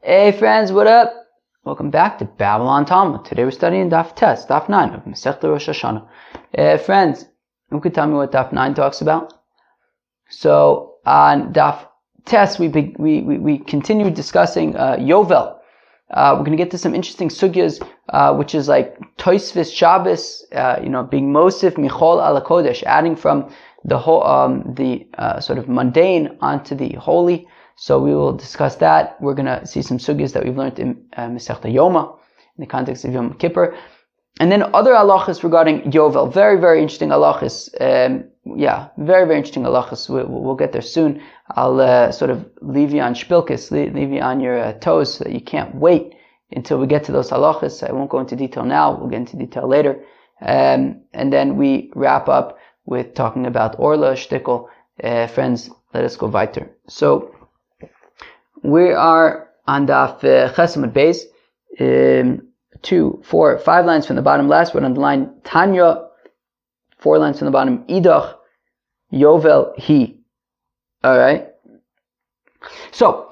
Hey friends, what up? Welcome back to Babylon Talmud. Today we're studying Daf 9 of Masechta Rosh Hashanah. Friends, who could tell me what Daf 9 talks about? So on Daf Tes, we continue discussing Yovel. We're going to get to some interesting sugyas, which is like Tosefet Shabbis, being Mosif Michol ala Kodesh, adding from the whole, sort of mundane onto the holy. So we will discuss that. We're going to see some sugyas that we've learned in Masechta Yoma, in the context of Yom Kippur. And then other halachas regarding Yovel. Very, very interesting halachas. Very, very interesting halachas. We'll get there soon. I'll sort of leave you on shpilkis, leave you on your toes so that you can't wait until we get to those halachas. I won't go into detail now. We'll get into detail later. And then we wrap up with talking about Orla, Shtickle. Friends, let us go weiter. So, we are on Daf Chesamud Beis, 2, 4, 5 lines from the bottom last. We're on the line Tanya, 4 lines from the bottom, Idach, Yovel, He. Alright? So,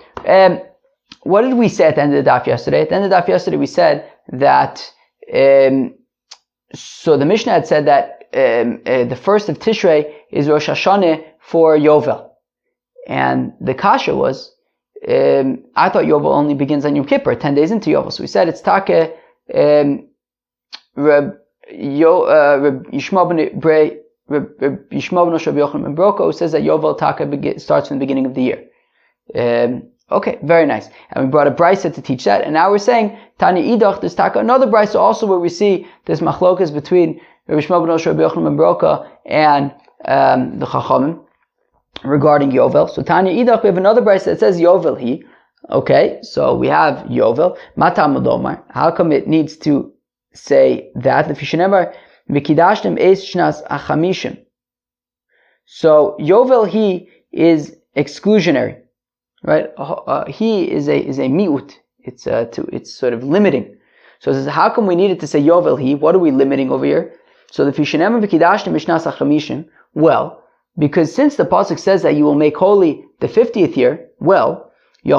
what did we say at the end of the Daf yesterday? At the end of the Daf yesterday we said that, so the Mishnah had said that the first of Tishrei is Rosh Hashanah for Yovel. And the kasha was, I thought Yovel only begins on Yom Kippur, 10 days into Yovel. So we said it's Take Reb Yishmael ben Yochanan ben Broka, who says that Yovel Take starts from the beginning of the year. Okay, very nice. And we brought a brisa to teach that. And now we're saying Tanya Idach, there's Take another brisa also where we see this machlokas between Reb Yishmael ben Yochanan ben Broka and the Chachamim regarding Yovel. So Tanya Idach, we have another brisa that says Yovel He. Okay, so we have Yovel. Matam Odomar. How come it needs to say that? V'kidashtem eis shnas achamishim. So Yovel He is exclusionary, right? He is a miut. It's sort of limiting. So it says, how come we needed to say Yovel He? What are we limiting over here? So the Fishanem v'kidashtem eis shnas achamishim. Well, because since the pasuk says that you will make holy the 50th year, well, is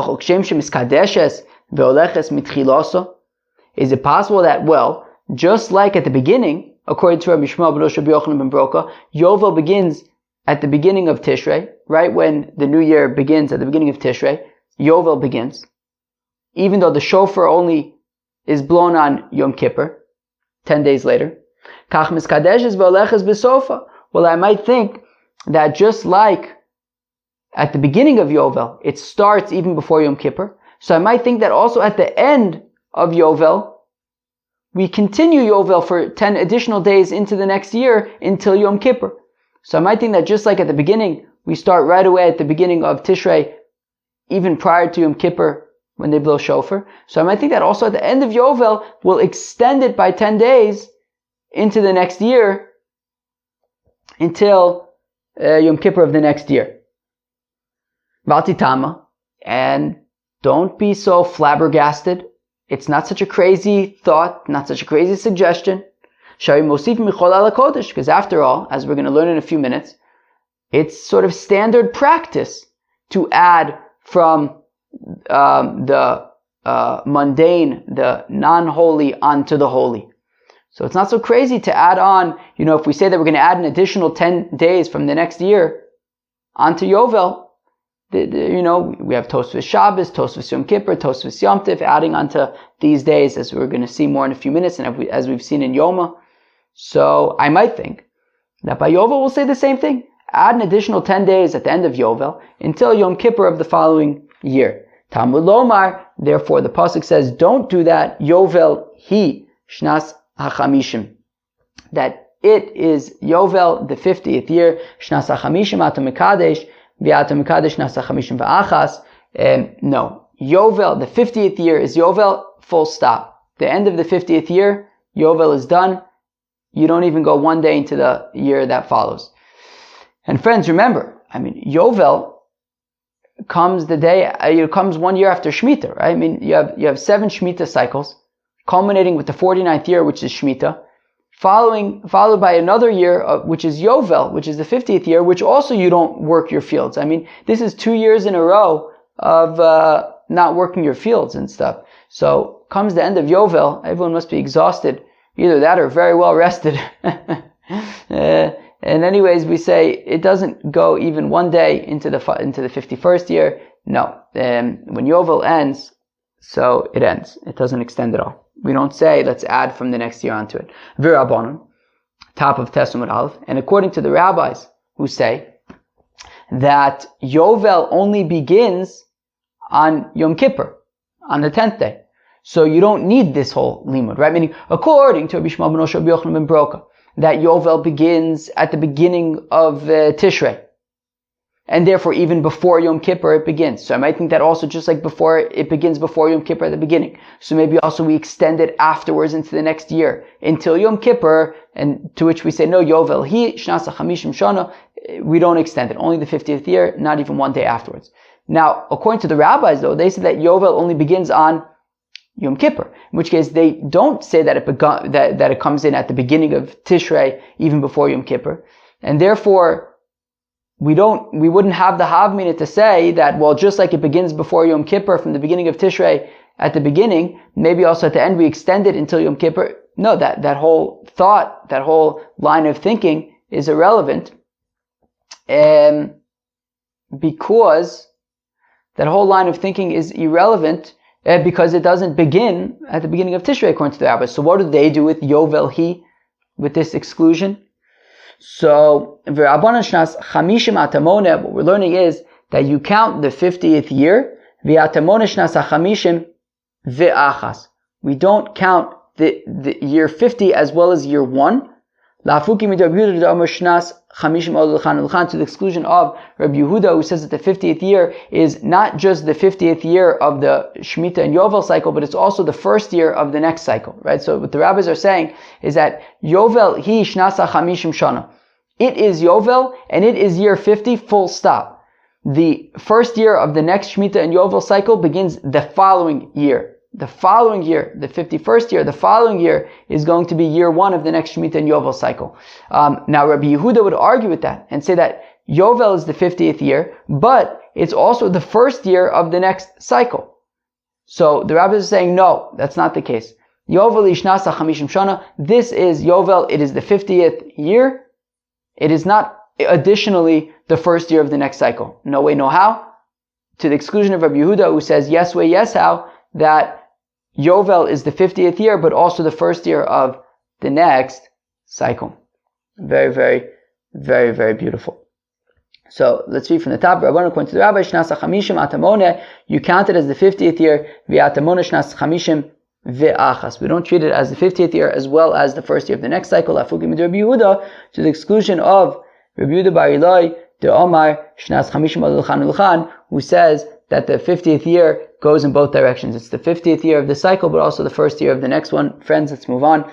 it possible that, well, just like at the beginning, according to Rabbi Yishmael ben Yochanan ben Broka, Yovel begins at the beginning of Tishrei, right when the new year begins at the beginning of Tishrei, Yovel begins, even though the shofar only is blown on Yom Kippur, 10 days later. Well, I might think that just like at the beginning of Yovel, it starts even before Yom Kippur. So I might think that also at the end of Yovel, we continue Yovel for 10 additional days into the next year until Yom Kippur. So I might think that just like at the beginning, we start right away at the beginning of Tishrei, even prior to Yom Kippur when they blow shofar. So I might think that also at the end of Yovel, we'll extend it by 10 days into the next year until Yom Kippur of the next year. Valtitama, and don't be so flabbergasted. It's not such a crazy thought, not such a crazy suggestion. Shari Mosif Michol ala Kodesh, because after all, as we're going to learn in a few minutes, it's sort of standard practice to add from the mundane, the non-holy onto the holy. So it's not so crazy to add on, if we say that we're going to add an additional 10 days from the next year onto Yovel, we have Tosefet Shabbis, Tosefet Yom Kippur, Tosefet Yom Tiv, adding onto these days, as we're going to see more in a few minutes, and as we've seen in Yoma. So I might think that by Yovel we'll say the same thing. Add an additional 10 days at the end of Yovel until Yom Kippur of the following year. Talmud Lomar, therefore the pasuk says, don't do that. Yovel He Shnas HaChamishim, that it is Yovel, the 50th year, Shnas HaChamishim Atam Mekadesh, V'atam Mekadesh Shnas HaChamishim V'achas. No, Yovel, the 50th year is Yovel, full stop. The end of the 50th year, Yovel is done. You don't even go one day into the year that follows. And friends, remember, Yovel comes comes 1 year after Shemitah, right? You have 7 Shemitah cycles, culminating with the 49th year, which is Shemitah, followed by another year, which is Yovel, which is the 50th year, which also you don't work your fields. This is 2 years in a row of not working your fields and stuff. So comes the end of Yovel, everyone must be exhausted. Either that or very well rested. And anyways, we say it doesn't go even one day into the 51st year. No, when Yovel ends, so it ends. It doesn't extend at all. We don't say let's add from the next year onto it. V'Rabbanan, top of Tesumud Aleph, and according to the rabbis who say that Yovel only begins on Yom Kippur, on the 10th day. So you don't need this whole limud, right? Meaning, according to Rabbi Shmuel ben Rosh Rabbi Yochanan ben Broka, that Yovel begins at the beginning of Tishrei. And therefore, even before Yom Kippur, it begins. So I might think that also just like before, it begins before Yom Kippur at the beginning. So maybe also we extend it afterwards into the next year, until Yom Kippur, and to which we say, no, Yovel, Shnasa Chamishim Shana, we don't extend it. Only the 50th year, not even one day afterwards. Now, according to the rabbis though, they say that Yovel only begins on Yom Kippur, in which case they don't say that it comes in at the beginning of Tishrei, even before Yom Kippur. And therefore, we wouldn't have the Havmina to say that, well, just like it begins before Yom Kippur from the beginning of Tishrei at the beginning, maybe also at the end we extend it until Yom Kippur. No, that whole thought, that whole line of thinking is irrelevant. Because that whole line of thinking is irrelevant because it doesn't begin at the beginning of Tishrei according to the rabbis. So what do they do with Yovel with this exclusion? So, what we're learning is that you count the 50th year, we don't count the year 50 as well as year 1, to the exclusion of Rabbi Yehuda, who says that the 50th year is not just the 50th year of the Shemitah and Yovel cycle, but it's also the first year of the next cycle, right? So what the rabbis are saying is that Yovel hi shnasa chamishim shana. It is Yovel, and it is year 50, full stop. The first year of the next Shemitah and Yovel cycle begins the following year. The following year, the 51st year, the following year is going to be year 1 of the next Shemitah and Yovel cycle. Now Rabbi Yehuda would argue with that and say that Yovel is the 50th year, but it's also the first year of the next cycle. So the rabbis are saying, no, that's not the case. Yovel ishnasa chamishim shana. This is Yovel, it is the 50th year. It is not additionally the first year of the next cycle. No way, no how. To the exclusion of Rabbi Yehuda, who says yes way, yes how, that Yovel is the 50th year, but also the first year of the next cycle. Very, very, very, very beautiful. So let's read from the top. According to the rabbi, Shnasa Chamishim Atamone, you count it as the 50th year. V'atamone Shnas Chamishim Ve'achas. We don't treat it as the 50th year as well as the first year of the next cycle. Afugim Rabbi Yehuda, to the exclusion of Rabbi Yehuda Bar Ilai, the Omar Shnas Chamishim Ulchan, who says that the 50th year goes in both directions. It's the 50th year of the cycle, but also the first year of the next one. Friends, let's move on.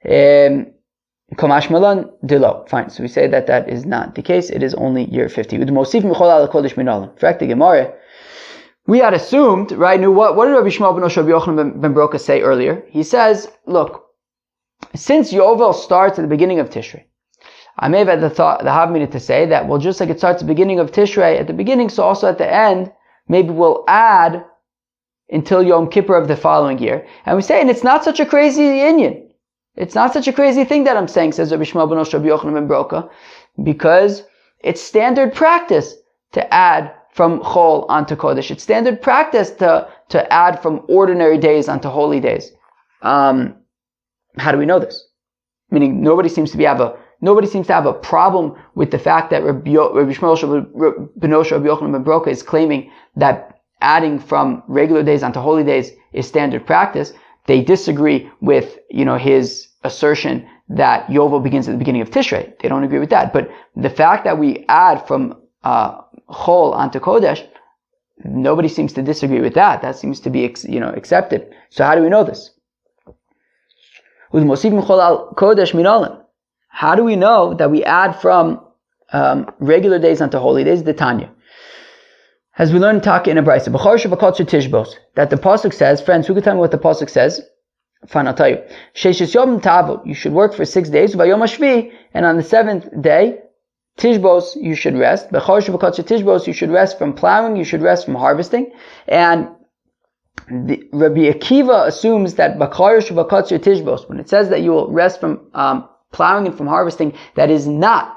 Komash Malan Dilo. Fine. So we say that that is not the case. It is only year 50. In fact, the Gemara, we had assumed, right? What did Rabbi Shmuel ben Rosh Rabbi Yochanan ben Broka say earlier? He says, look, since Yovel starts at the beginning of Tishrei, I may have had the Havmina to say that, well, just like it starts at the beginning of Tishrei at the beginning, so also at the end, maybe we'll add until Yom Kippur of the following year. And we say, and it's not such a crazy inyan. It's not such a crazy thing that I'm saying, says Rabbi Shmuel ben Rosh Rabbi Yochanan ben Broka, because it's standard practice to add from Chol onto Kodesh. It's standard practice to add from ordinary days onto holy days. How do we know this? Meaning nobody seems to have a problem with the fact that Rabbi Shmuel ben Rosh Rabbi Yochanan ben Broka is claiming that adding from regular days onto holy days is standard practice. They disagree with, his assertion that Yovel begins at the beginning of Tishrei. They don't agree with that. But the fact that we add from Chol onto Kodesh, nobody seems to disagree with that. That seems to be, accepted. So how do we know this? How do we know that we add from regular days onto holy days? The Tanya. As we learn in Taka in a Brisa, that the Pasuk says, friends, who can tell me what the Pasuk says? Fine, I'll tell you. You should work for 6 days, and on the 7th day, Tishbos, you should rest. You should rest from plowing, you should rest from harvesting. And Rabbi Akiva assumes that Bakarish Vakatzir Tishbos, when it says that you will rest from plowing and from harvesting, that is not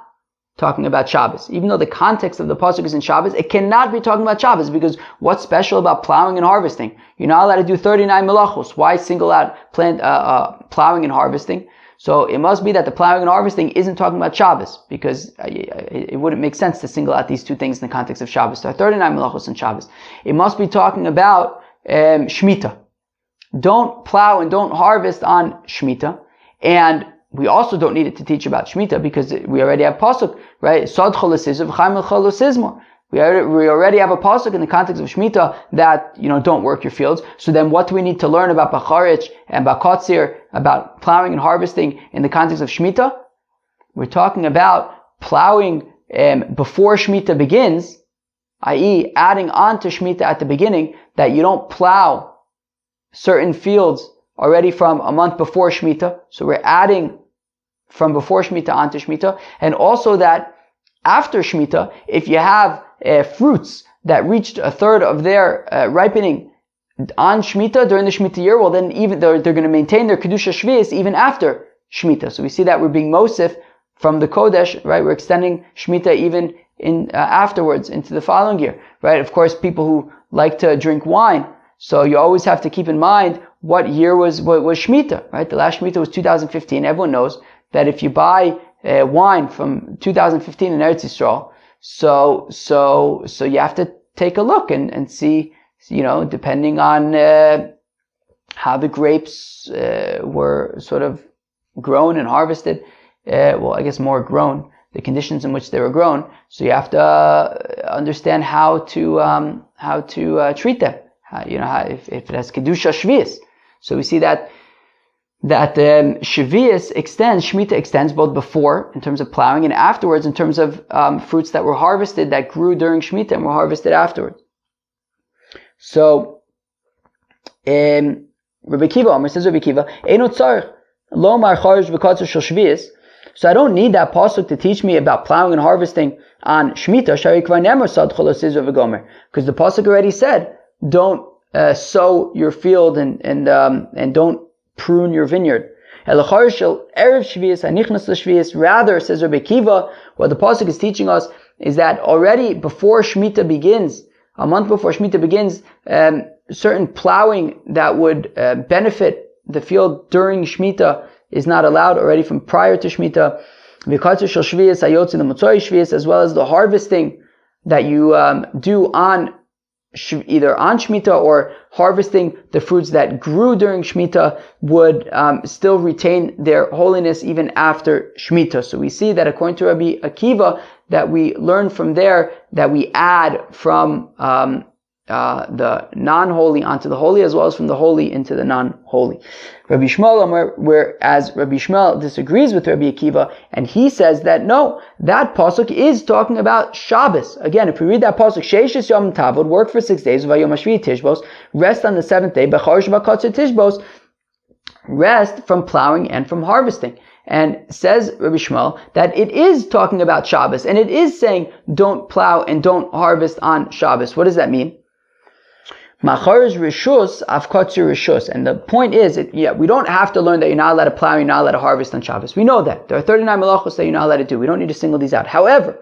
talking about Shabbos. Even though the context of the pasuk is in Shabbos, it cannot be talking about Shabbos, because what's special about plowing and harvesting? You're not allowed to do 39 melachos. Why single out plowing and harvesting? So it must be that the plowing and harvesting isn't talking about Shabbos, because it wouldn't make sense to single out these two things in the context of Shabbos. There are 39 melachos in Shabbos. It must be talking about Shemitah. Don't plow and don't harvest on Shemitah. And we also don't need it to teach about Shemitah, because we already have pasuk, right? Sod cholasizm, chaim cholasizmo. We already have a pasuk in the context of Shemitah that, don't work your fields. So then what do we need to learn about Bacharich and Bakatzir, about plowing and harvesting in the context of Shemitah? We're talking about plowing before Shemitah begins, i.e. adding on to Shemitah at the beginning, that you don't plow certain fields already from a month before Shemitah. So we're adding from before Shemitah onto Shemitah. And also that after Shemitah, if you have fruits that reached a third of their ripening on Shemitah during the Shemitah year, well then even they're going to maintain their Kedusha Shvius even after Shemitah. So we see that we're being Mosif from the Kodesh, right? We're extending Shemitah even in afterwards into the following year, right? Of course, people who like to drink wine, so you always have to keep in mind what year was Shemitah, right? The last Shemitah was 2015. Everyone knows that if you buy wine from 2015 in Eretz Yisrael, so you have to take a look and see, depending on how the grapes were sort of grown and harvested. I guess more grown, the conditions in which they were grown. So you have to understand how to treat them. If it has kedusha shvius. So we see that Shavuos Shemitah extends both before, in terms of plowing, and afterwards, in terms of fruits that were harvested, that grew during Shemitah and were harvested afterwards. So, Rabbi Akiva, says Rabbi Akiva, Eino tzarich lo mar charish v'katzer shel Shavuos. So I don't need that pasuk to teach me about plowing and harvesting on Shemitah, shari kvar nemer sad cholosizra v'gomer, because the pasuk already said, don't sow your field and don't prune your vineyard. Rather, says Rabbi Akiva, what the pasuk is teaching us is that already before Shemitah begins, a month before Shemitah begins, certain plowing that would benefit the field during Shemitah is not allowed already from prior to Shemitah. As well as the harvesting that you do on either on Shemitah or harvesting the fruits that grew during Shemitah would still retain their holiness even after Shemitah. So we see that according to Rabbi Akiva, that we learn from there that we add from the non-holy onto the holy, as well as from the holy into the non-holy. Rabbi Shmuel, whereas Rabbi Shmuel disagrees with Rabbi Akiva, and he says that no, that pasuk is talking about Shabbos. Again, if we read that pasuk, Sheishis Yom Tavod, work for 6 days, Vayom Hashvi Tishbos, rest on the 7th day, Becharish V'Katzir Tishbos, rest from plowing and from harvesting. And says Rabbi Shmuel that it is talking about Shabbos, and it is saying don't plow and don't harvest on Shabbos. What does that mean? Machar is rishus, avkatzir rishus. And the point is, we don't have to learn that you're not allowed to plow, you're not allowed to harvest on Shabbos. We know that. There are 39 melachos that you're not allowed to do. We don't need to single these out. However,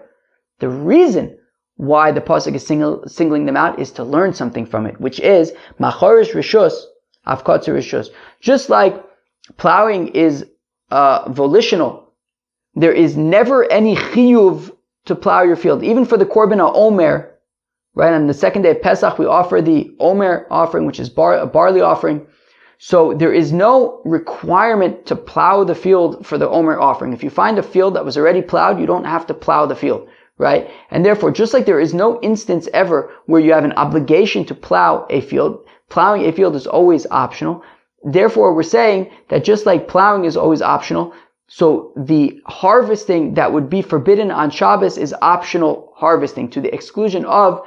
the reason why the pasuk is singling them out is to learn something from it, which is, machar is rishus, avkatzir rishus. Just like plowing is volitional, there is never any chiyuv to plow your field. Even for the korban omer, right, on the second day of Pesach, we offer the Omer offering, which is a barley offering. So there is no requirement to plow the field for the Omer offering. If you find a field that was already plowed, you don't have to plow the field, right? And therefore, just like there is no instance ever where you have an obligation to plow a field, plowing a field is always optional. Therefore, we're saying that just like plowing is always optional, so the harvesting that would be forbidden on Shabbos is optional harvesting, to the exclusion of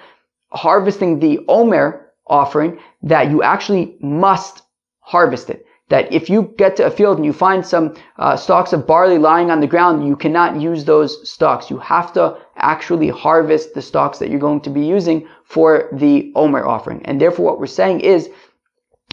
harvesting the Omer offering, that you actually must harvest it. That if you get to a field and you find some stalks of barley lying on the ground, you cannot use those stalks. You have to actually harvest the stalks that you're going to be using for the Omer offering. And therefore what we're saying is,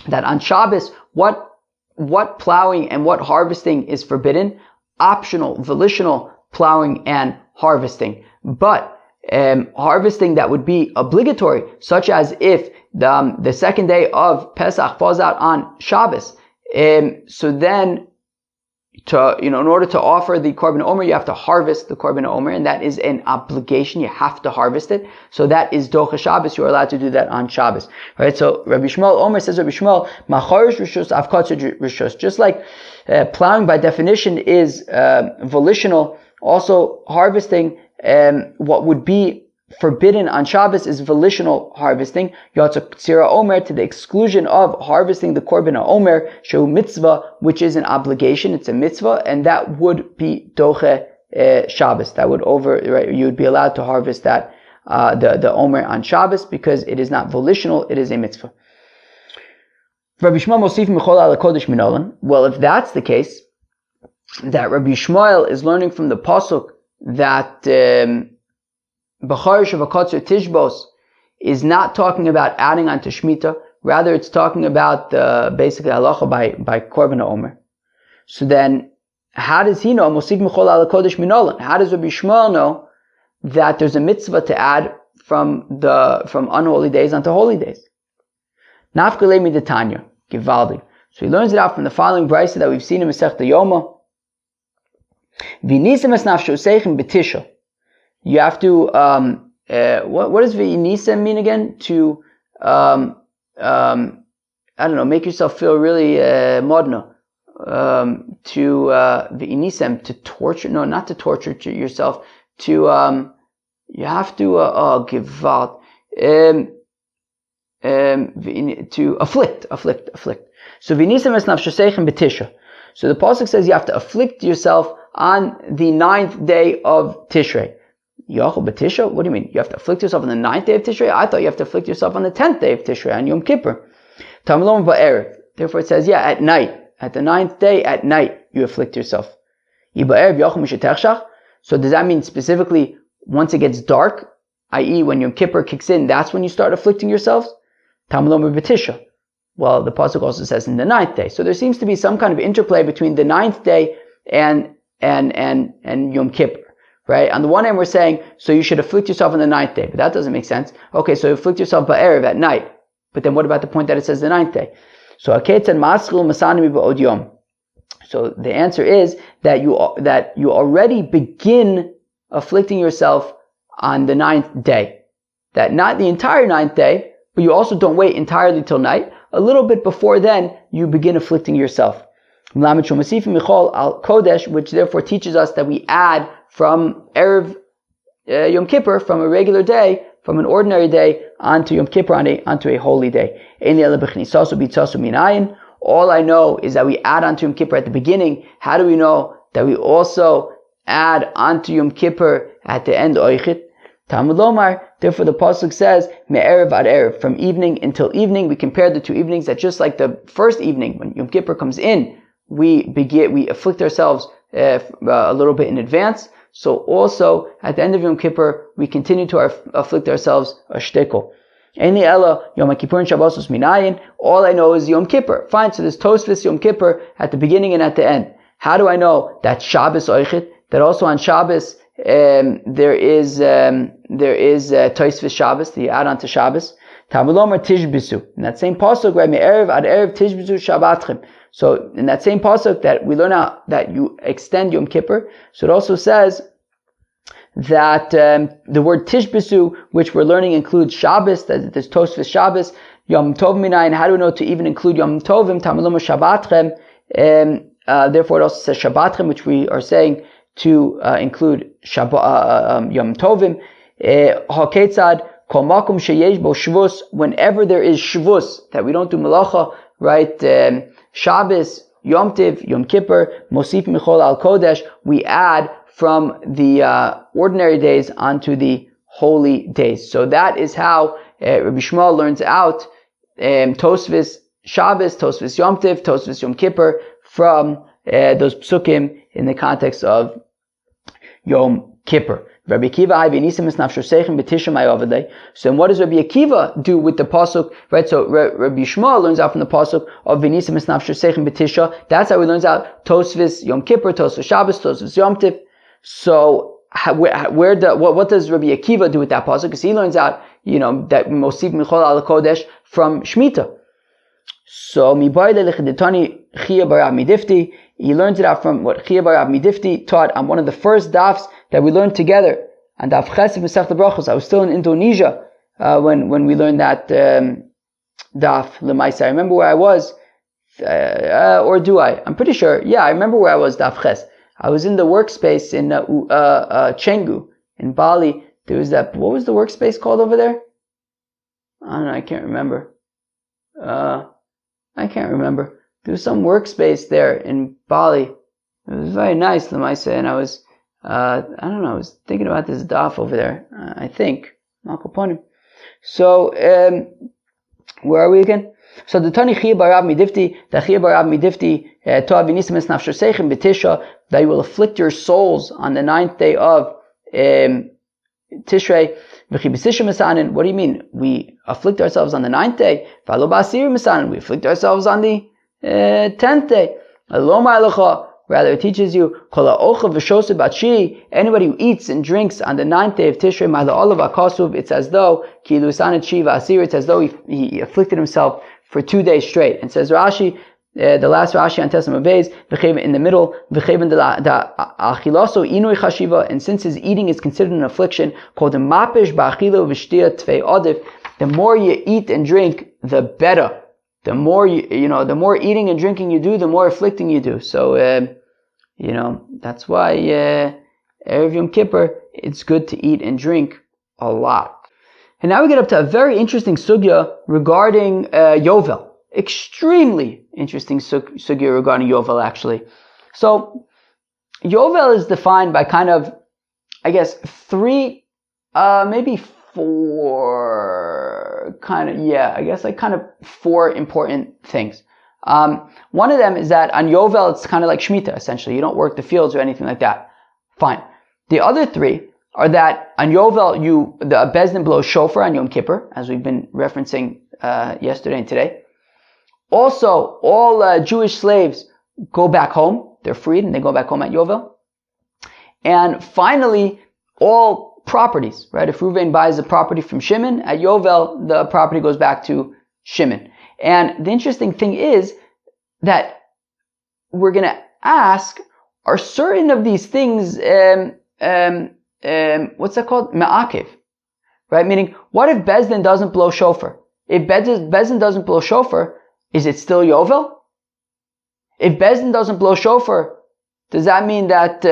that on Shabbos, what plowing and what harvesting is forbidden? Optional, volitional plowing and harvesting. But harvesting that would be obligatory, such as if the second day of Pesach falls out on Shabbos, so then in order to offer the Korban Omer, you have to harvest the Korban Omer, and that is an obligation. You have to harvest it. So that is Docha Shabbos. You are allowed to do that on Shabbos. Right? So Rabbi Shmuel Omer says, Rabbi Shmuel, Macharish Rishus Avkotzer Rishus. Just like plowing by definition is volitional, also harvesting, what would be forbidden on Shabbos is volitional harvesting. Yotzak Tzira Omer, to the exclusion of harvesting the Korban Omer, Shehu Mitzvah, which is an obligation, it's a mitzvah, and that would be Doche Shabbos. That would you would be allowed to harvest that, the Omer on Shabbos, because it is not volitional, it is a mitzvah. Rabbi Shmuel Mosif Mechol Ala Kodesh Minolan. Well, if that's the case, that Rabbi Shmuel is learning from the pasuk that B'charish of Akotzer Tishbos is not talking about adding on to Shemitah, rather it's talking about basically halacha by Korban Omer. So then, how does he know? Mosif Mechol Ala Kodesh Minolan. How does Rabbi Shmuel know that there's a mitzvah to add from unholy days onto holy days? Nafkalei Midatanya, Givaldi. So he learns it out from the following brayso that we've seen in Masechta Yoma. V'nisem es nafsho seichem b'tisha. You have to, what does v'nisem mean again? To, I don't know, make yourself feel really modna. To v'nisem, to torture, no, not to torture yourself, to, you have to, give out, to afflict. So v'nisem es nafsho seichem b'tisha. So the pasuk says you have to afflict yourself on the 9th day of Tishrei. Yachol b'tisha? What do you mean? You have to afflict yourself on the 9th day of Tishrei? I thought you have to afflict yourself on the 10th day of Tishrei, on Yom Kippur. Tamlom ba'erev. Therefore it says, at night. At the 9th day, at night, you afflict yourself. Yiba'erev yachol mishetechshach. So does that mean specifically once it gets dark, i.e. when Yom Kippur kicks in, that's when you start afflicting yourselves? Tamlom b'tisha. Well, the pasuk also says in the 9th day. So there seems to be some kind of interplay between the 9th day and Yom Kippur, right? On the one hand, we're saying, so you should afflict yourself on the 9th day, but that doesn't make sense. Okay, so afflict yourself ba'erev, at night. But then what about the point that it says the 9th day? So So the answer is that you already begin afflicting yourself on the 9th day. That not the entire 9th day, but you also don't wait entirely till night. A little bit before then, you begin afflicting yourself. Which therefore teaches us that we add from Erev Yom Kippur, from a regular day, from an ordinary day, onto Yom Kippur, onto a holy day. All I know is that we add onto Yom Kippur at the beginning. How do we know that we also add onto Yom Kippur at the end? Talmud Lomar, therefore the pasuk says, me'erev ad erev, from evening until evening. We compare the two evenings, that just like the first evening, when Yom Kippur comes in, we afflict ourselves a little bit in advance. So also, at the end of Yom Kippur, we continue to afflict ourselves a shtickle. Any ella, Yom Kippur and Shabbosos minayin, all I know is Yom Kippur. Fine, so there's Tosefet Yom Kippur at the beginning and at the end. How do I know that Shabbos oichet, that also on Shabbos, there is Tosefet Shabbos, the add-on to Shabbos. Talmud Lomar tishbisu. In that same pasuk, right, me'erev ad erev tishbisu shabbatchem. So in that same pasuk that we learn out that you extend Yom Kippur, so it also says that the word tishbisu, which we're learning, includes Shabbos. That there's Tosefet Shabbos, Yom Tov minayin. How do we know to even include Yom Tovim? Talmud Lomar shabbatchem. Therefore, it also says shabbatchem, which we are saying to include Yom Tovim. Haketzad kol makom sheyesh bo shvus. Whenever there is shvus, that we don't do malacha, right? Shabbos, Yom Tiv, Yom Kippur, Mosif Michol al Kodesh, we add from the ordinary days onto the holy days. So that is how Rabbi Shmuel learns out Tosefet Shabbos, Tosefet Yom Tiv, Tosefet Yom Kippur from those psukim in the context of Yom Kippur. Rabbi Akiva, so what does Rabbi Akiva do with the pasuk? Right. So Rabbi Shmuel learns out from the pasuk of V'nisam es nafsho seichem b'tisha. That's how he learns out Tosefet Yom Kippur, Tosefet Shabbis, Tosefet Yom Tiv. So what does Rabbi Akiva do with that pasuk? Because he learns out, that Mosif Michol al Kodesh from Shemitah. So he learns it out from what Chia bar Rav Midifti taught on one of the first dafs that we learned together, and daf Chesed Masechta Brachos. I was still in Indonesia when we learned that daf Lemaisa. I remember where I was, or do I? I'm pretty sure. Yeah, I remember where I was. Daf Ches. I was in the workspace in Canggu in Bali. There was that. What was the workspace called over there? I don't know. I can't remember. There was some workspace there in Bali. It was very nice, Lemaisa, and I was, I was thinking about this daf over there. I think. So, where are we again? So the Tani Chia bar Rav Midifti, the Chia bar Rav Midifti, To'av v'nisam es nafsho seichem b'tisha, that you will afflict your souls on the 9th day of Tishrei. What do you mean? We afflict ourselves on the 9th day. We afflict ourselves on the 10th day. Rather, it teaches you, anybody who eats and drinks on the 9th day of Tishrei, it's as though he afflicted himself for 2 days straight. And says Rashi, the last Rashi on Tesam Avez, in the middle, and since his eating is considered an affliction, called the mapish ba'achilo v'shtia tvei odif, the more you eat and drink, the better. The more the more eating and drinking you do, the more afflicting you do. So, that's why Erev Yom Kippur, it's good to eat and drink a lot. And now we get up to a very interesting sugya regarding Yovel. Extremely interesting sugya regarding Yovel, actually. So, Yovel is defined by kind of, I guess, 3, maybe 4, kind of 4 important things. One of them is that on Yovel, it's kind of like Shemitah, essentially. You don't work the fields or anything like that. Fine. The other 3 are that on Yovel, the Bezdin blows shofar on Yom Kippur, as we've been referencing yesterday and today. Also, all Jewish slaves go back home. They're freed and they go back home at Yovel. And finally, all properties, right? If Reuven buys a property from Shimon, at Yovel, the property goes back to Shimon. And the interesting thing is that we're going to ask, are certain of these things, what's that called? Me'akev, right? Meaning, what if Bezdin doesn't blow shofar? If Bezdin doesn't blow shofar, is it still Yovel? If Bezdin doesn't blow shofar, does that mean that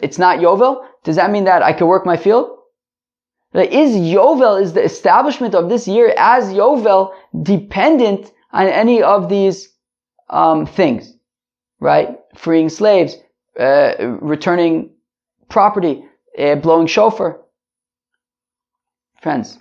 it's not Yovel? Does that mean that I can work my field? Is the establishment of this year as Yovel dependent on any of these things? Right? Freeing slaves, returning property, blowing shofar. Friends,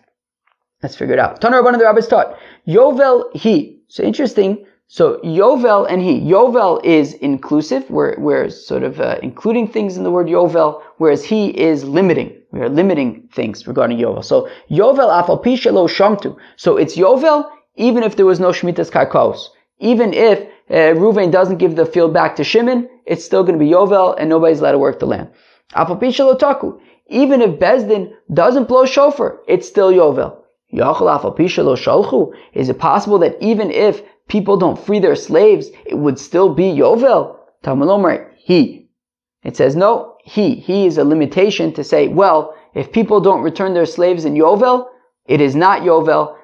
let's figure it out. Tana Rabbanan, the rabbis taught, Yovel he. So interesting. So Yovel and he. Yovel is inclusive. We're sort of including things in the word Yovel, whereas he is limiting. We are limiting things regarding Yovel. So Yovel afal pi shelo shamtu. So it's Yovel even if there was no Shemitas Karkos. Even if Reuven doesn't give the field back to Shimon, it's still going to be Yovel and nobody's allowed to work the land. Afal pi shelo taku. Even if Bezdin doesn't blow shofar, it's still Yovel. Is it possible that even if people don't free their slaves, it would still be Yovel? He. It says no, he is a limitation to say, well, if people don't return their slaves in Yovel, it is not Yovel.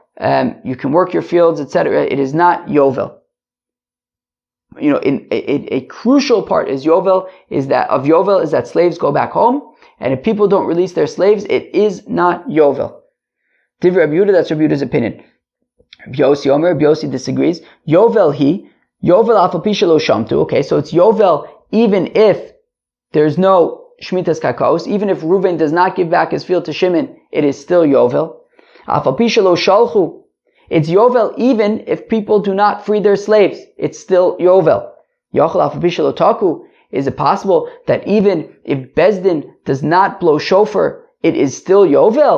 You can work your fields, etc. It is not Yovel. A crucial part is that slaves go back home, and if people don't release their slaves, it is not Yovel. Divrei Rabbi Yehuda, that's Rabbi Yehuda's opinion. Rabbi Yossi disagrees. Yovel he, Yovel afal pi shelo shamtu. Okay, so it's Yovel even if there's no Shmitas Karkos, even if Reuven does not give back his field to Shimon, it is still Yovel. Afal pi shelo shalchu. It's Yovel even if people do not free their slaves, it's still Yovel. Yochel afal pi shelo taku. Is it possible that even if Bezdin does not blow shofar, it is still Yovel.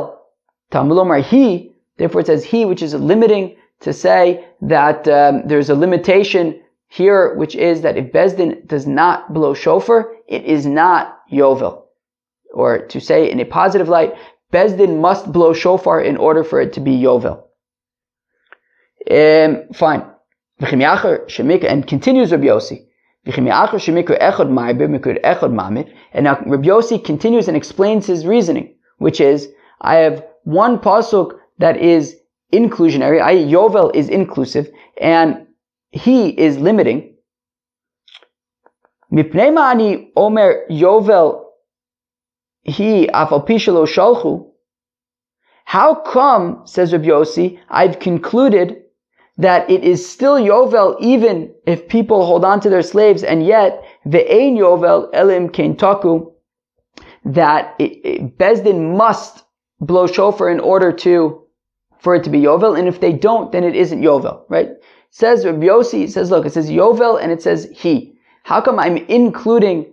Tamulomar he, therefore it says he, which is limiting to say that there's a limitation here, which is that if Bezdin does not blow shofar, it is not Yovel. Or to say in a positive light, Bezdin must blow shofar in order for it to be Yovel. Fine. And continues Rabbi Yossi. And now Rabbi Yossi continues and explains his reasoning, which is, I have one pasuk that is inclusionary, i.e. Yovel is inclusive, and he is limiting. Mipnei ma'ani omer Yovel he afal pi shelo shalchu. How come, says Rabbi Yossi, I've concluded that it is still Yovel even if people hold on to their slaves, and yet ve'ein Yovel elim kein taku, that Bezdin must blow shofar in order for it to be Yovel, and if they don't, then it isn't Yovel, right? Says Rabbi Yossi, it says Yovel and it says he. How come I'm including,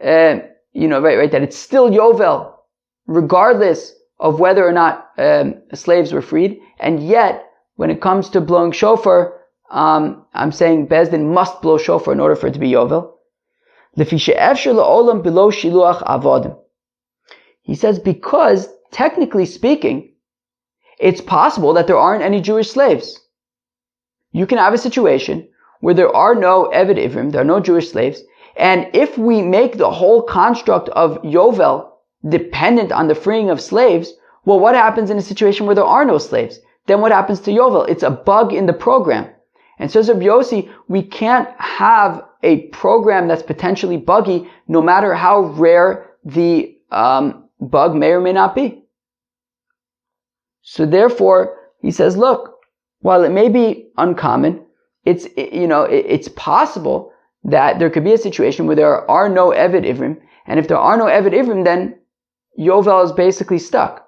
that it's still Yovel, regardless of whether or not slaves were freed, and yet when it comes to blowing shofar, I'm saying Bezdin must blow shofar in order for it to be Yovel. He says because, technically speaking, it's possible that there aren't any Jewish slaves. You can have a situation where there are no Eved Ivrim, there are no Jewish slaves, and if we make the whole construct of Yovel dependent on the freeing of slaves, well, what happens in a situation where there are no slaves? Then what happens to Yovel? It's a bug in the program. And says Rabbi Yossi, we can't have a program that's potentially buggy, no matter how rare the bug may or may not be. So therefore, he says, look, while it may be uncommon, it's possible that there could be a situation where there are no Eved Ivrim, and if there are no Eved Ivrim, then Yovel is basically stuck.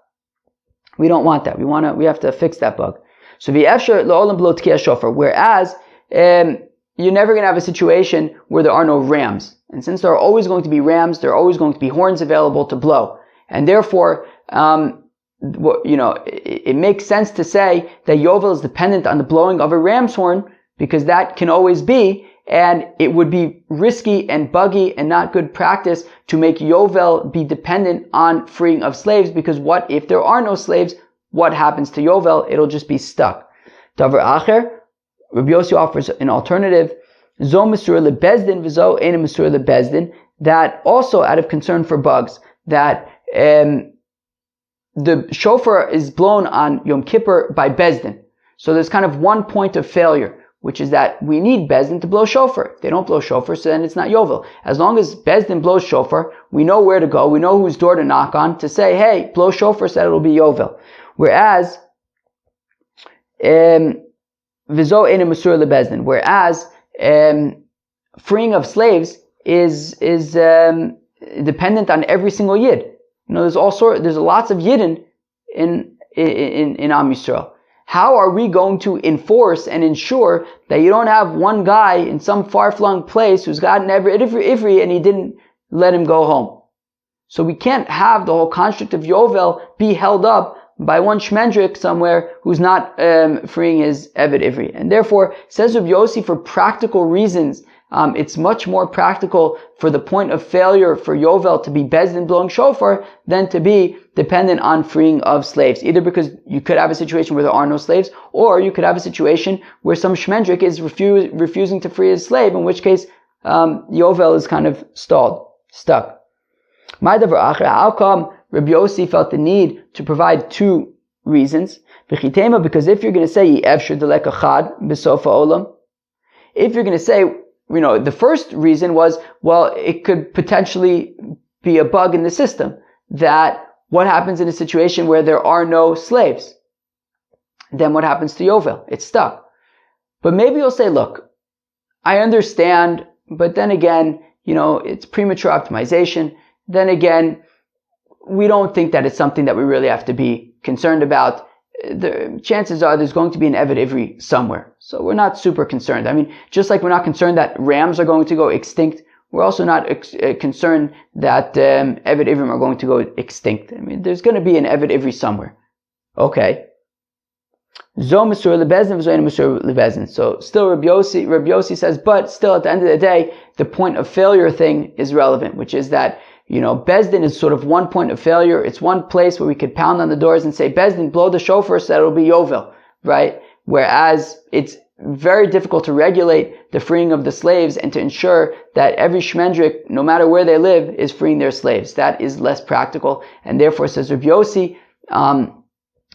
We don't want that. We have to fix that bug. So v'efshar la'olam b'lo tkiyah shofar. Whereas you're never going to have a situation where there are no rams, and since there are always going to be rams, there are always going to be horns available to blow, and therefore, it makes sense to say that Yovel is dependent on the blowing of a ram's horn, because that can always be, and it would be risky and buggy and not good practice to make Yovel be dependent on freeing of slaves, because what if there are no slaves? What happens to Yovel? It'll just be stuck. Davar acher, Rabbi Yossi offers an alternative, zo mesur lebezdin v'zo ein mesur lebezdin, that also out of concern for bugs, that the shofar is blown on Yom Kippur by Bezdin. So there's kind of one point of failure, which is that we need Bezdin to blow shofar. If they don't blow shofar, so then it's not Yovel. As long as Bezdin blows shofar, we know where to go, we know whose door to knock on to say, hey, blow shofar, so that it'll be Yovel. Whereas, Vizo ene Masur lebezdin. Whereas, freeing of slaves is dependent on every single Yid. There's lots of Yidden in Am Yisrael. How are we going to enforce and ensure that you don't have one guy in some far-flung place who's got an Ivri and he didn't let him go home? So we can't have the whole construct of Yovel be held up by one shmendrik somewhere who's not freeing his Eved Ivri. And therefore, says Rabbi Yossi, for practical reasons, it's much more practical for the point of failure for Yovel to be Bezdin blowing shofar than to be dependent on freeing of slaves. Either because you could have a situation where there are no slaves, or you could have a situation where some shmendrik is refusing to free his slave, in which case Yovel is kind of stuck. How come Rabbi Yossi felt the need to provide two reasons? Because if you're going to say if you're going to say, the first reason was, well, it could potentially be a bug in the system, that what happens in a situation where there are no slaves? Then what happens to Yovel? It's stuck. But maybe you'll say, look, I understand, but then again, it's premature optimization. Then again, we don't think that it's something that we really have to be concerned about. The chances are there's going to be an Eved Ivri somewhere. So we're not super concerned. Just like we're not concerned that rams are going to go extinct, we're also not concerned that Eved Ivrim are going to go extinct. I mean, there's going to be an Eved Ivri somewhere. Okay. So still Rabbi Yossi says, but still at the end of the day, the point of failure thing is relevant, which is that, Bezdin is sort of one point of failure. It's one place where we could pound on the doors and say, Bezdin, blow the shofar so that it'll be Yovel, right? Whereas it's very difficult to regulate the freeing of the slaves and to ensure that every shmendrik, no matter where they live, is freeing their slaves. That is less practical, and therefore, says Rabbi Yossi,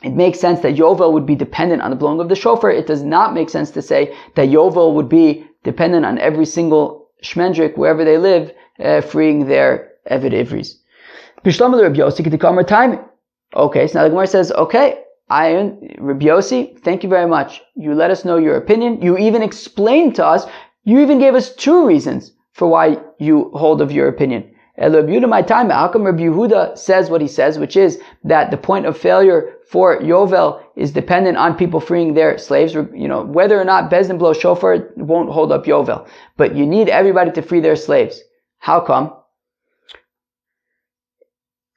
it makes sense that Yovel would be dependent on the blowing of the shofar. It does not make sense to say that Yovel would be dependent on every single shmendrik, wherever they live, freeing their Eved Ivris. Okay, so now the Gemara says, okay, Rabbi Yossi, thank you very much. You let us know your opinion. You even explained to us, you even gave us 2 reasons for why you hold of your opinion. How come Rabbi Yehuda says what he says, which is that the point of failure for Yovel is dependent on people freeing their slaves? Whether or not Bezdin blows shofar won't hold up Yovel. But you need everybody to free their slaves. How come?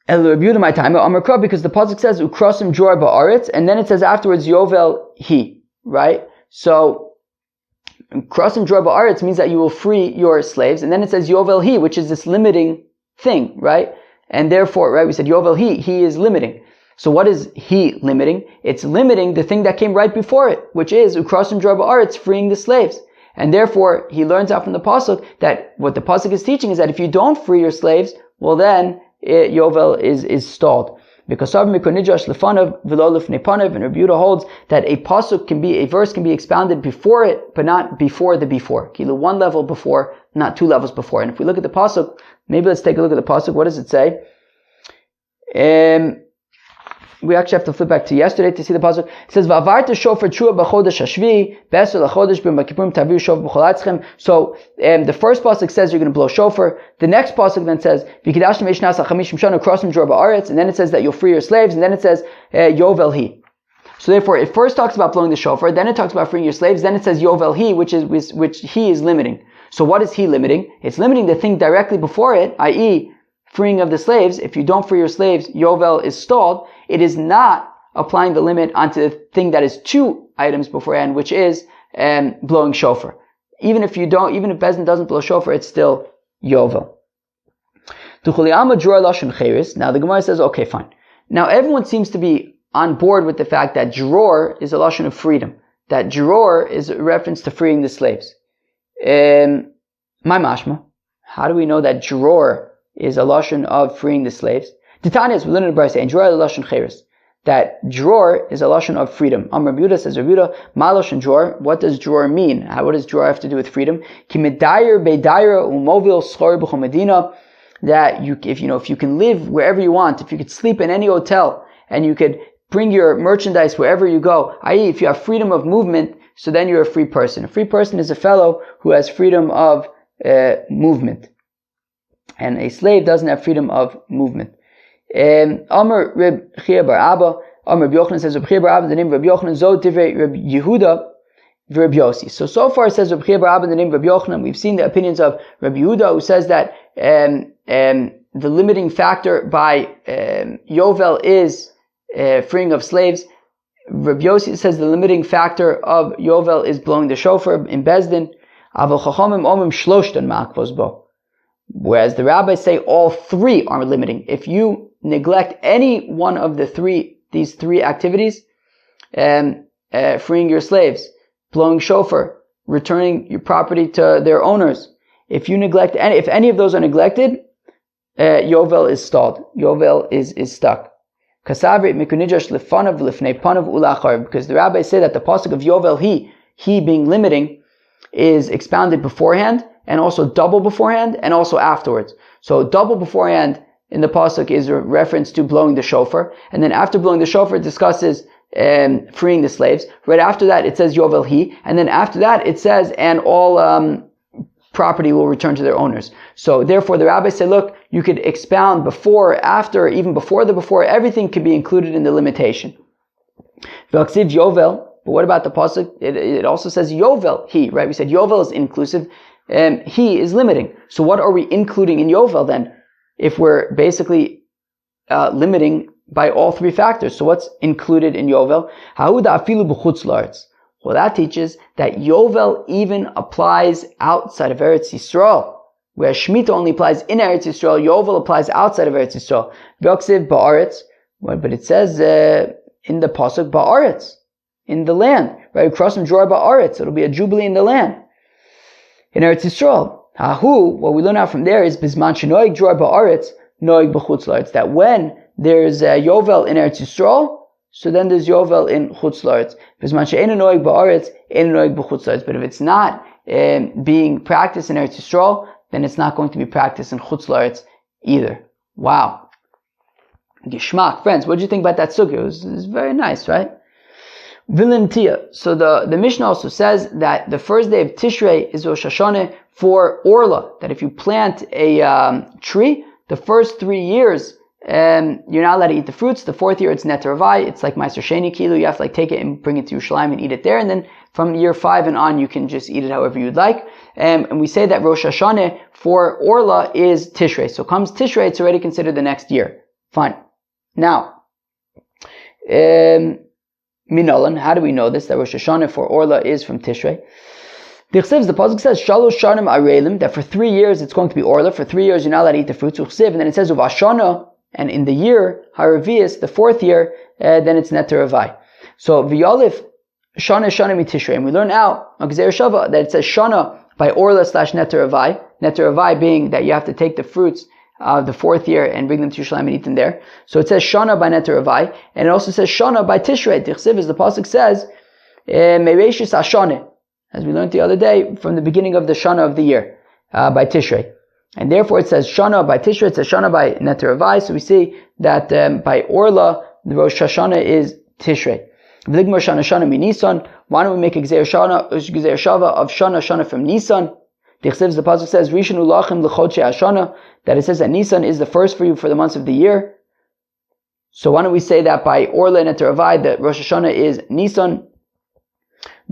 Because the pasuk says ukrosim jor ba'aretz, and then it says afterwards Yovel he, right? So krosim jor ba'aretz means that you will free your slaves, and then it says Yovel he, which is this limiting thing, right? And therefore, right, we said Yovel he is limiting. So what is he limiting? It's limiting the thing that came right before it, which is ukrosim jor ba'aretz, freeing the slaves. And therefore, he learns out from the pasuk that what the pasuk is teaching is that if you don't free your slaves, well then Yovel is stalled. Because and Rabbi Yehuda holds that a verse can be expounded before it, but not before the before. One level before, not 2 levels before. And if we look at the pasuk, maybe let's take a look at the pasuk. What does it say? We actually have to flip back to yesterday to see the pasuk. It says, "Va'avarta shofar trua b'chodesh hashvi, beser lachodesh b'yom kippurim taviu shofar b'cholatzchem." So the first pasuk says you're going to blow shofar. The next pasuk then says, "V'kidashtem eishnas ha'chamishim shana krosim jor ba'aretz," and then it says that you'll free your slaves, and then it says Yovel he. So therefore, it first talks about blowing the shofar, then it talks about freeing your slaves, then it says Yovel he, which he is limiting. So what is he limiting? It's limiting the thing directly before it, i.e., freeing of the slaves. If you don't free your slaves, Yovel is stalled. It is not applying the limit onto the thing that is 2 items beforehand, which is blowing shofar. Even if Bezdin doesn't blow shofar, it's still Yovel. Now the Gemara says, okay, fine. Now everyone seems to be on board with the fact that dror is a lashon of freedom. That dror is a reference to freeing the slaves. My mashma, how do we know that dror is a lashon of freeing the slaves? Titanias, we learned in the Brisa, and dror is a lashon cheres. That dror is a lashon of freedom. Rabbi Yehuda says, Rabbi Yehuda, ma lashon dror? What does dror mean? What does dror have to do with freedom? Ki medayer bedayer umovil schor b'chol medina. That if you can live wherever you want, if you could sleep in any hotel, and you could bring your merchandise wherever you go, i.e., if you have freedom of movement, so then you're a free person. A free person is a fellow who has freedom of movement. And a slave doesn't have freedom of movement. Amr Reb Chia bar Abba, Amr Reb Yochanan says, Reb Chia bar Abba, the name of Reb Yochanan, Zo Divrei Reb Yehuda, Reb Yossi. So far it says Reb Chia bar Abba, the name of Reb Yochanan. We've seen the opinions of Reb Yehuda, who says that the limiting factor by Yovel is freeing of slaves. Reb Yossi says the limiting factor of Yovel is blowing the shofar in Bezdin. Aval Chachamim Omim Shloshtan Ma'akvos Bo. Whereas the rabbis say all 3 are limiting. If you neglect any one of these three activities, freeing your slaves, blowing shofar, returning your property to their owners, if any of those are neglected, Yovel is stalled. Yovel is stuck. Because the rabbis say that the pasuk of Yovel he being limiting, is expounded beforehand, and also double beforehand, and also afterwards. So double beforehand in the pasuk is a reference to blowing the shofar, and then after blowing the shofar it discusses freeing the slaves. Right after that it says Yovel he, and then after that it says, and all property will return to their owners. So therefore the rabbis say, look, you could expound before, after, even before the before, everything could be included in the limitation. Yovel, but what about the pasuk? It also says Yovel he, right? We said Yovel is inclusive. he is limiting. So what are we including in Yovel then? If we're basically limiting by all three factors. So what's included in Yovel? Well, that teaches that Yovel even applies outside of Eretz Yisrael. Where Shemitah only applies in Eretz Yisrael, Yovel applies outside of Eretz Yisrael. V'yoksiv ba'aretz, but it says in the pasuk ba'aretz, in the land. Right, across from Dror ba'aretz, it'll be a jubilee in the land. In Eretz Yisrael, what we learn out from there is bisman shenoig Dror ba'aretz, noig b'chutz la'aretz. That when there's Yovel in Eretz Yisrael, so then there's Yovel in chutz la'aretz. Bisman she'eino noig ba'aretz, eino noig b'chutz la'aretz. But if it's not being practiced in Eretz Yisrael, then it's not going to be practiced in chutz la'aretz either. Wow. Gishmak, friends, what did you think about that sugya? It was very nice, right? Vilimtia. So the Mishnah also says that the first day of Tishrei is Rosh Hashanah for Orla. That if you plant a tree, the first 3 years, you're not allowed to eat the fruits. The fourth year, it's Neter Avai. It's like Meiser Sheni Kilu. You have to take it and bring it to Yerushalayim and eat it there. And then from year 5 and on, you can just eat it however you'd like. And we say that Rosh Hashanah for Orla is Tishrei. So comes Tishrei, it's already considered the next year. Fine. Now, Minolan, how do we know this? That Rosh Hashanah for Orla is from Tishrei. The pasuk says Shalosh Shanim Arelim, that for 3 years it's going to be Orla. For 3 years you're not allowed to eat the fruits. And then it says Uvashana, and in the year Haravias, the fourth year, then it's Neter Avai. So V'yalif Shana Shana mi Tishrei, and we learn out on Gezer Shava that it says Shana by Orla / Neter Avai. Neter Avai being that you have to take the fruits of the fourth year and bring them to Yerushalayim and eat them there. So it says Shana by Neter Avai, and it also says Shana by Tishrei. Tichsiv, as the pasuk says, Mereishis Hashane, as we learned the other day, from the beginning of the Shana of the year, by Tishrei. And therefore it says Shana by Tishrei, it says Shana by Neter Avai, so we see that by Orla, the Rosh Hashanah is Tishrei. Why don't we make a Gezer Shava of Shana from Nisan? The pasuk says Rishon ulachem l'chodshei Hashana, that it says that Nisan is the first for you for the months of the year. So why don't we say that by Orla and Neter Avai that Rosh Hashanah is Nisan?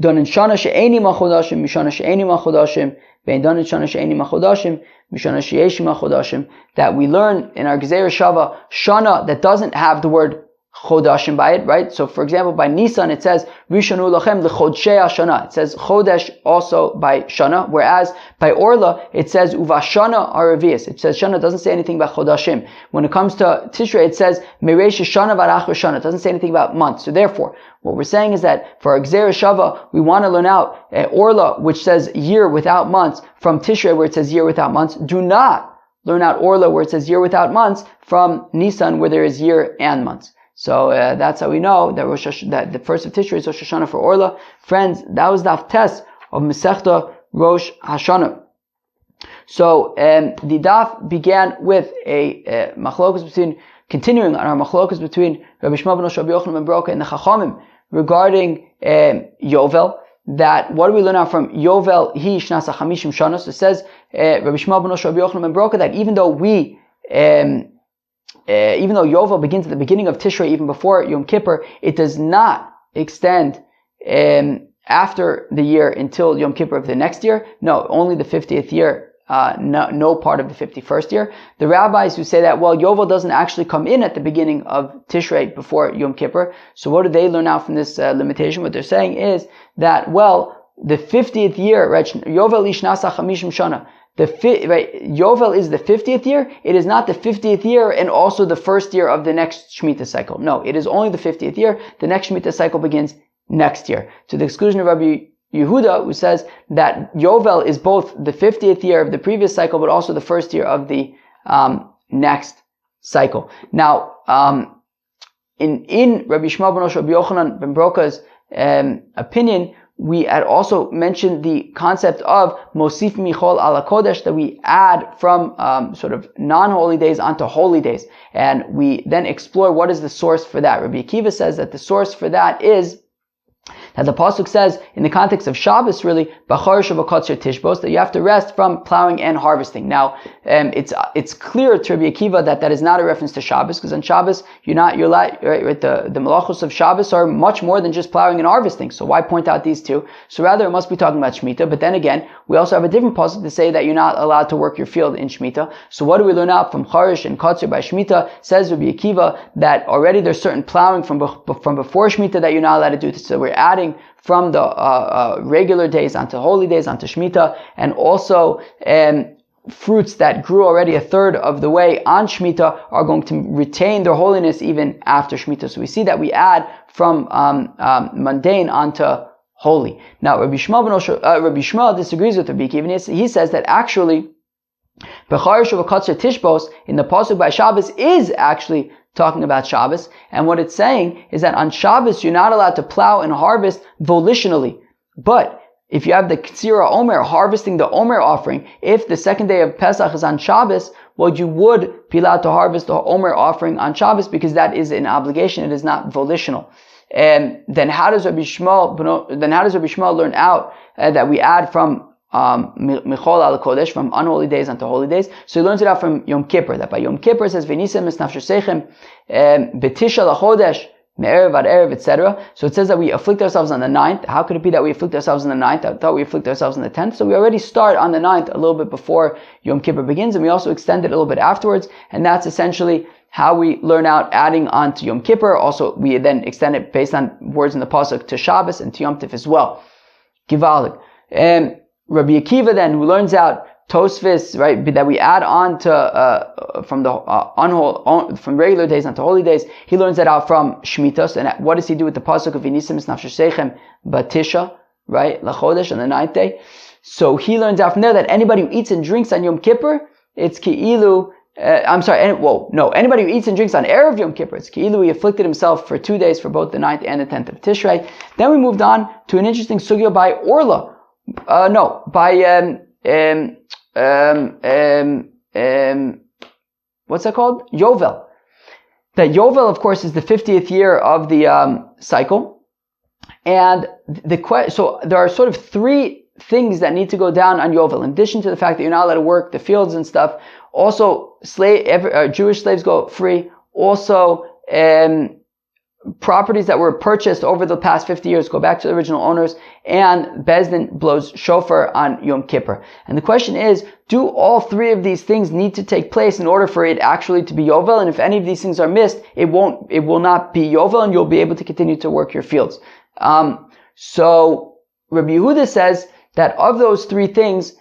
Donin Shana she'eni machodashim mishana she'eni machodashim vein donin Shana she'eni machodashim mishana she'eshi machodashim, that we learn in our Gezer Shava Shana that doesn't have the word Chodashim by it, right? So for example, by Nisan it says Rishonu lachem l'chodshei Hashana. It says Chodesh also by Shana, whereas by Orla it says Uvashana Aravias. It says Shana, doesn't say anything about Chodashim. When it comes to Tishrei it says Mereish Shana Varach Shana. It doesn't say anything about months. So therefore, what we're saying is that for our Gezer Shava we want to learn out Orla, which says year without months, from Tishrei where it says year without months. Do not learn out Orla where it says year without months from Nisan where there is year and months. So that's how we know that that the first of Tishrei is Rosh Hashanah for Orla. Friends, that was the Daf of Masechta Rosh Hashanah. So the Daf began with a machlokas continuing on our machlokas between Rabbi Shmuel ben Rabbi Yochanan ben Broka and the Chachamim regarding Yovel. That what do we learn out from Yovel? He shnasa chamishim shana. So it says Rabbi Shmuel ben Rabbi Yochanan ben Broka that even though Yovel begins at the beginning of Tishrei, even before Yom Kippur, it does not extend after the year until Yom Kippur of the next year. No, only the 50th year, no part of the 51st year. The rabbis who say that, well, Yovel doesn't actually come in at the beginning of Tishrei before Yom Kippur. So what do they learn out from this limitation? What they're saying is that, well, the 50th year, right, Yovel ishnasa chamishim shana. Yovel is the 50th year. It is not the 50th year and also the first year of the next Shemitah cycle. No, it is only the 50th year. The next Shemitah cycle begins next year. To the exclusion of Rabbi Yehuda, who says that Yovel is both the 50th year of the previous cycle, but also the first year of the next cycle. Now, in Rabbi Shmuel ben Rabbi Yochanan ben Broka's opinion, we had also mentioned the concept of Mosif Michol ala Kodesh, that we add from sort of non-holy days onto holy days. And we then explore what is the source for that. Rabbi Akiva says that the source for that is And the pasuk says, in the context of Shabbos, really, b'charish v'kotzer tishbos, that you have to rest from plowing and harvesting. Now, it's clear to Rabbi Akiva that is not a reference to Shabbos, because on Shabbos you're allowed, right? The malachos of Shabbos are much more than just plowing and harvesting. So why point out these two? So rather, it must be talking about Shemitah. But then again, we also have a different pasuk to say that you're not allowed to work your field in Shemitah. So what do we learn out from charish and kotzer by Shemitah? Says Rabbi Akiva that already there's certain plowing from before Shemitah that you're not allowed to do. So we're adding from the regular days onto holy days, onto Shemitah, and also fruits that grew already a third of the way on Shemitah are going to retain their holiness even after Shemitah. So we see that we add from mundane onto holy. Now, Rabbi Shmuel disagrees with Rabbi Akiva. He says that actually, B'charish v'kotzer tishbos in the pasuk by Shabbos is actually talking about Shabbos, and what it's saying is that on Shabbos you're not allowed to plow and harvest volitionally. But if you have the Ktsira Omer, harvesting the Omer offering, if the second day of Pesach is on Shabbos, well, you would be allowed to harvest the Omer offering on Shabbos because that is an obligation, it is not volitional. And then how does Rabbi Shmuel learn out that we add from Michol al Kodesh, from unholy days unto holy days? So he learns it out from Yom Kippur, that by Yom Kippur it says V'nisem es nafshosechem b'tisha lachodesh me'erev ad erev, etc. So it says that we afflict ourselves on the 9th. How could it be that we afflict ourselves on the 9th? I thought we afflict ourselves on the 10th. So we already start on the 9th a little bit before Yom Kippur begins, and we also extend it a little bit afterwards, and that's essentially how we learn out adding on to Yom Kippur. Also, we then extend it based on words in the pasuk to Shabbos and to Yom Tif as well. Givalig. Rabbi Akiva then, who learns out Tosefet, right, that we add on to from regular days onto holy days, he learns that out from Shmitos. And what does he do with the pasuk of V'nisem es nafshosechem batisha, right, lachodesh, on the 9th day? So he learns out from there that anybody who eats and drinks on Yom Kippur, it's ki'ilu. Anybody who eats and drinks on Erev Yom Kippur, it's ki'ilu, he afflicted himself for 2 days for both the 9th and the 10th of Tishrei. Then we moved on to an interesting sugya by Orla. What's that called? Yovel. That Yovel, of course, is the 50th year of the cycle. And so there are sort of 3 things that need to go down on Yovel. In addition to the fact that you're not allowed to work the fields and stuff, also Jewish slaves go free. Also, properties that were purchased over the past 50 years go back to the original owners, and Bezdin blows shofar on Yom Kippur. And the question is, do all 3 of these things need to take place in order for it actually to be Yovel? And if any of these things are missed, it will not be Yovel, and you'll be able to continue to work your fields. So Rabbi Yehuda says that of those 3 things,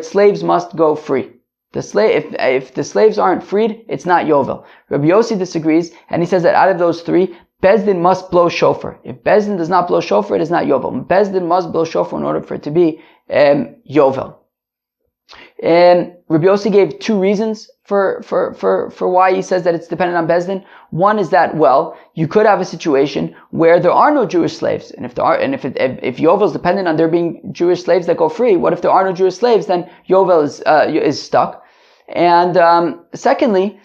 slaves must go free. If the slaves aren't freed, it's not Yovel. Rabbi Yossi disagrees, and he says that out of those 3, Bezdin must blow shofar. If Bezdin does not blow shofar, it is not Yovel. Bezdin must blow shofar in order for it to be Yovel. And Rabbi Yossi gave 2 reasons for why he says that it's dependent on Bezdin. One is that, well, you could have a situation where there are no Jewish slaves, and if Yovel is dependent on there being Jewish slaves that go free, what if there are no Jewish slaves? Then Yovel is stuck. And secondly,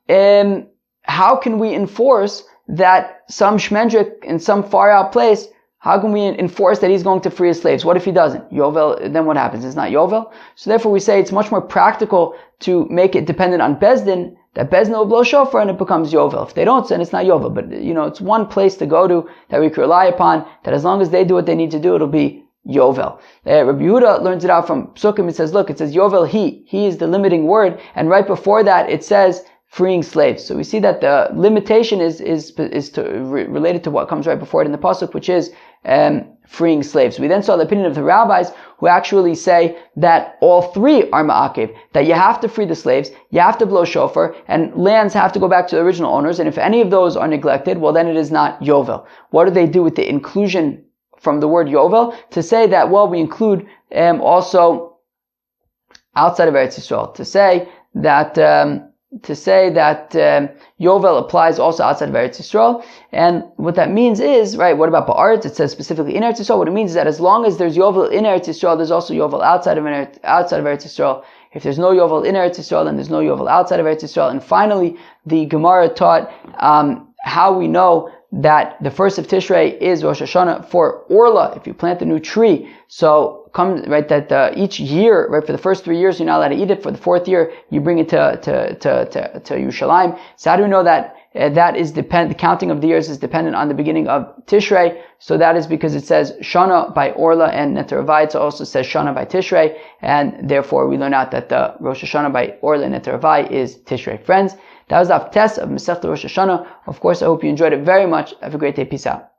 how can we enforce that some shmendrik in some far out place, how can we enforce that he's going to free his slaves? What if he doesn't? Yovel, then what happens? It's not Yovel. So therefore we say it's much more practical to make it dependent on Bezdin, that Bezdin will blow shofar and it becomes Yovel. If they don't, then it's not Yovel. But, it's one place to go to that we can rely upon, that as long as they do what they need to do, it'll be Yovel. Rabbi Yehuda learns it out from Psukim. It says Yovel, he is the limiting word, and right before that it says freeing slaves. So we see that the limitation is related to what comes right before it in the pasuk, which is freeing slaves. We then saw the opinion of the rabbis who actually say that all 3 are ma'akev, that you have to free the slaves, you have to blow shofar, and lands have to go back to the original owners, and if any of those are neglected, well then it is not Yovel. What do they do with the inclusion from the word Yovel? To say that, well, we include also outside of Eretz Yisrael, to say that Yovel applies also outside of Eretz Yisrael. And what that means is, right, what about Ba'aretz? It says specifically in Eretz Yisrael. What it means is that as long as there's Yovel in Eretz Yisrael, there's also Yovel outside of Eretz Yisrael. If there's no Yovel in Eretz Yisrael, then there's no Yovel outside of Eretz Yisrael. And finally, the Gemara taught how we know that the first of Tishrei is Rosh Hashanah for Orla, if you plant a new tree. So that each year, right, for the first 3 years, you're not allowed to eat it. For the 4th year, you bring it to Yerushalayim. So how do we know that the counting of the years is dependent on the beginning of Tishrei? So that is because it says Shana by Orla and Neteravai. It also says Shana by Tishrei, and therefore we learn out that the Rosh Hashanah by Orla and Neteravai is Tishrei. Friends, that was the Tes of Masechta Rosh Hashanah. Of course, I hope you enjoyed it very much. Have a great day. Peace out.